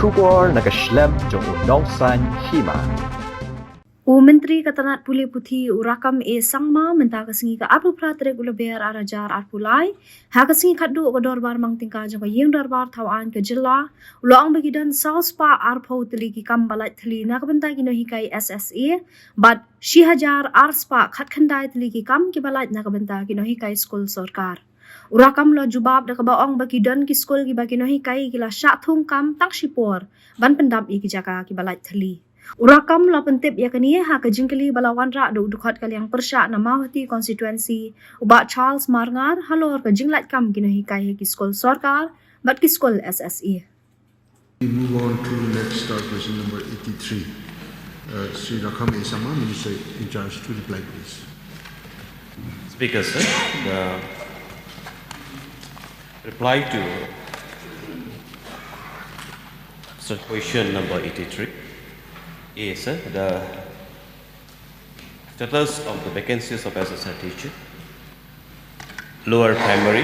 Shubor nagaslem jong udongsan Hima. Menteri Katanat Pulih Putih urakam sangma mentah kesingi ka apu pratrek ulaber arajar arpulai ha kesingi kaddu ke dorbar mang tingka jong yeng dorbar tawan ke jela ulang bagidan sauspa arpau teli ki kambalat teli na kabenta ki Nonghikai SSA but shi hajar arspa khatkhandai teli ki kam ki balat na kabenta ki Nonghikai Skul Sorkar urakam lo jubab da kabaong bagidan ki skul ki bagi Nonghikai ki la Shah Thung kam tak shipor ban pendam ki jaka ki balat teli urakam la pentip ya kani ha ka jingkali balawan ra do dukhat kali yang persya namawati konstituensi uba Charles Marngar halor ka jinglat kam ki Nonghikai ki skul Sorkar bat ki skul SSA. We move on to next question number 83. Sri Rakam Esama, Minister in charge, to reply please. Speaker sir, the reply to question number 83 is the status of the vacancies of SSR teacher. Lower primary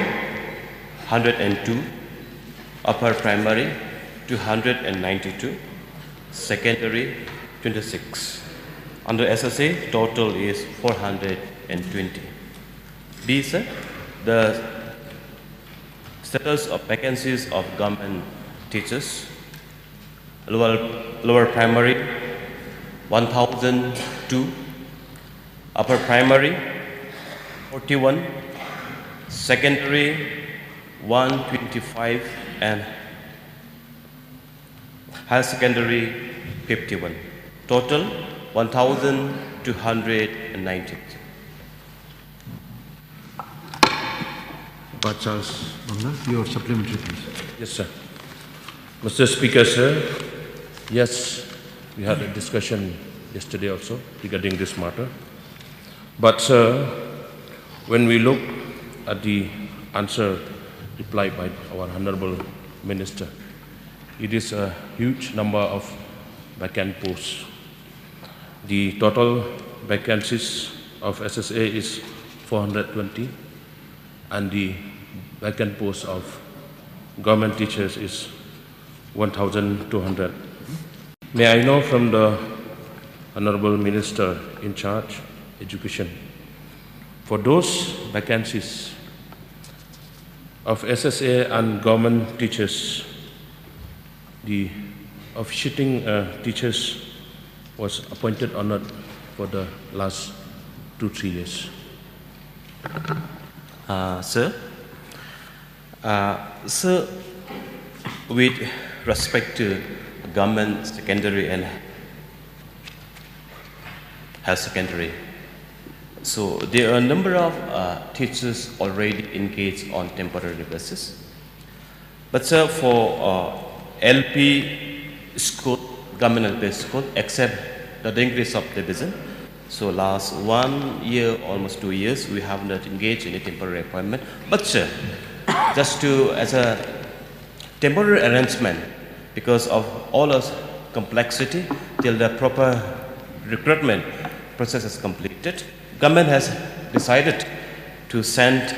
102, upper primary 292, secondary 26. Under SSA total is 420. B sir, the status of vacancies of government teachers. Lower primary 1002, upper primary 41, secondary 125 and higher secondary 51. Total 1290. Charles Mangla, your supplementary please. Yes, sir. Mr. Speaker, sir, yes, we had a discussion yesterday also regarding this matter. But, sir, when we look at the answer replied by our Honorable Minister, it is a huge number of vacant posts. The total vacancies of SSA is 420, and the vacant posts of government teachers is 1,200. May I know from the Honorable Minister in charge, Education, for those vacancies of SSA and government teachers, the officiating teachers was appointed or not for the last 2-3 years? Sir, with respect to government secondary and higher secondary, so there are a number of teachers already engaged on temporary basis. But sir, for LP school, government LP school, except the increase of division, so last 1 year, almost 2 years, we have not engaged in a temporary appointment. But sir, just to, as a temporary arrangement, because of all of complexity, till the proper recruitment process is completed, government has decided to send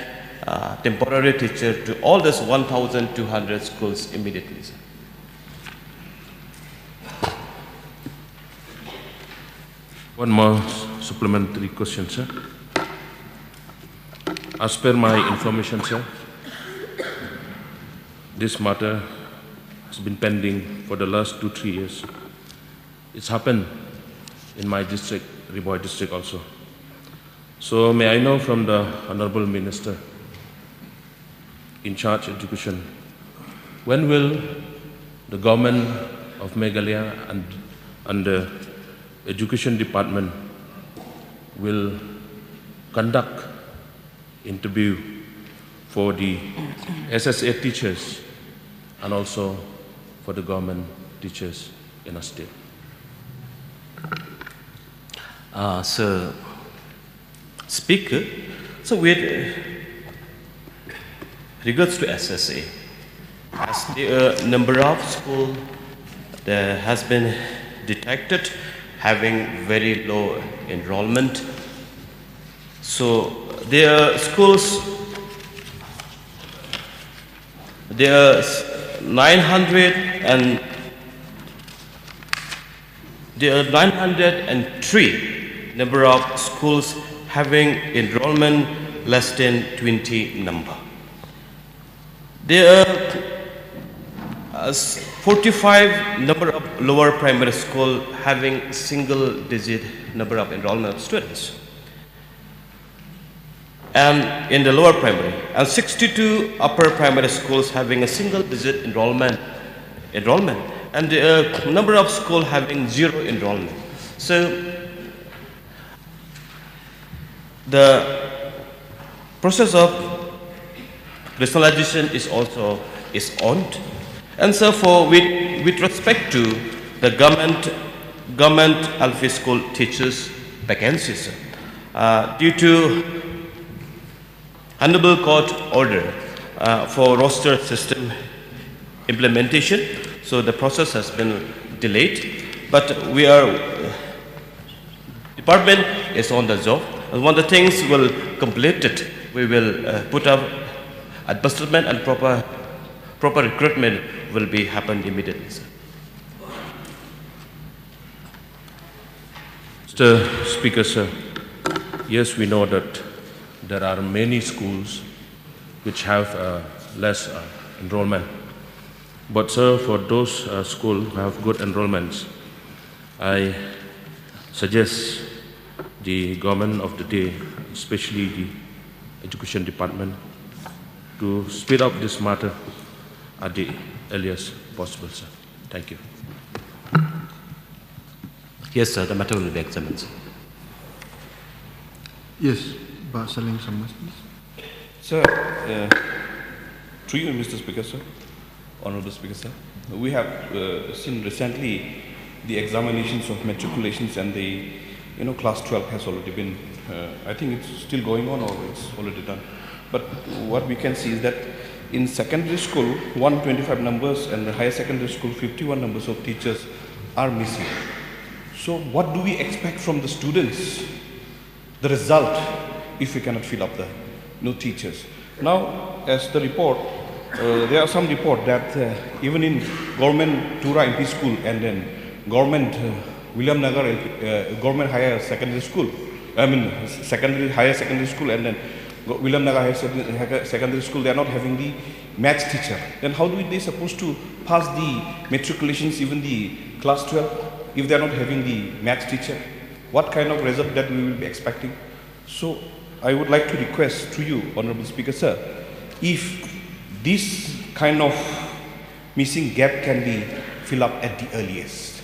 temporary teacher to all those 1,200 schools immediately, sir. One more supplementary question, sir. As per my information, sir, this matter has been pending for the last 2-3 years. It's happened in my district, Riboy district also. So may I know from the Honorable Minister in charge of education, when will the government of Meghalaya and the Education Department will conduct interview for the SSA teachers and also for the government teachers in our state? Sir, Speaker, so with regards to SSA, as the number of schools that has been detected having very low enrollment, so there are schools, there are 900 and there are 903 number of schools having enrollment less than 20 number. There are 45 number of lower primary school having single digit number of enrollment of students. And in the lower primary, and 62 upper primary schools having a single digit enrollment, and the number of schools having zero enrollment. So the process of rationalization is on, and so with respect to the government LP school teachers vacancies, due to Honorable Court order for roster system implementation, so the process has been delayed, but department is on the job. And when the things will complete it, we will put up advertisement and proper recruitment will be happen immediately, sir. Mr. Speaker, sir, yes, we know that there are many schools which have less enrollment. But sir, for those schools who have good enrollments, I suggest the government of the day, especially the education department, to speed up this matter at the earliest possible, sir. Thank you. Yes, sir, the matter will be examined, sir. Yes, Saling Samas, please. Sir, through you, Mr. Speaker, sir, Honorable Speaker, sir, we have seen recently the examinations of matriculations, and the class 12 has already been, I think it's still going on or it's already done. But what we can see is that in secondary school, 125 numbers, and the higher secondary school, 51 numbers of teachers are missing. So what do we expect from the students, the result, if we cannot fill up the new teachers? Now, as the report, there are some report that even in government Tura MP school and then government William Nagar government higher secondary school, higher secondary school, and then William Nagar higher secondary school, they are not having the maths teacher. Then how do they supposed to pass the matriculations, even the class 12, if they are not having the maths teacher? What kind of result that we will be expecting? So I would like to request to you, Honorable Speaker, sir, if this kind of missing gap can be filled up at the earliest.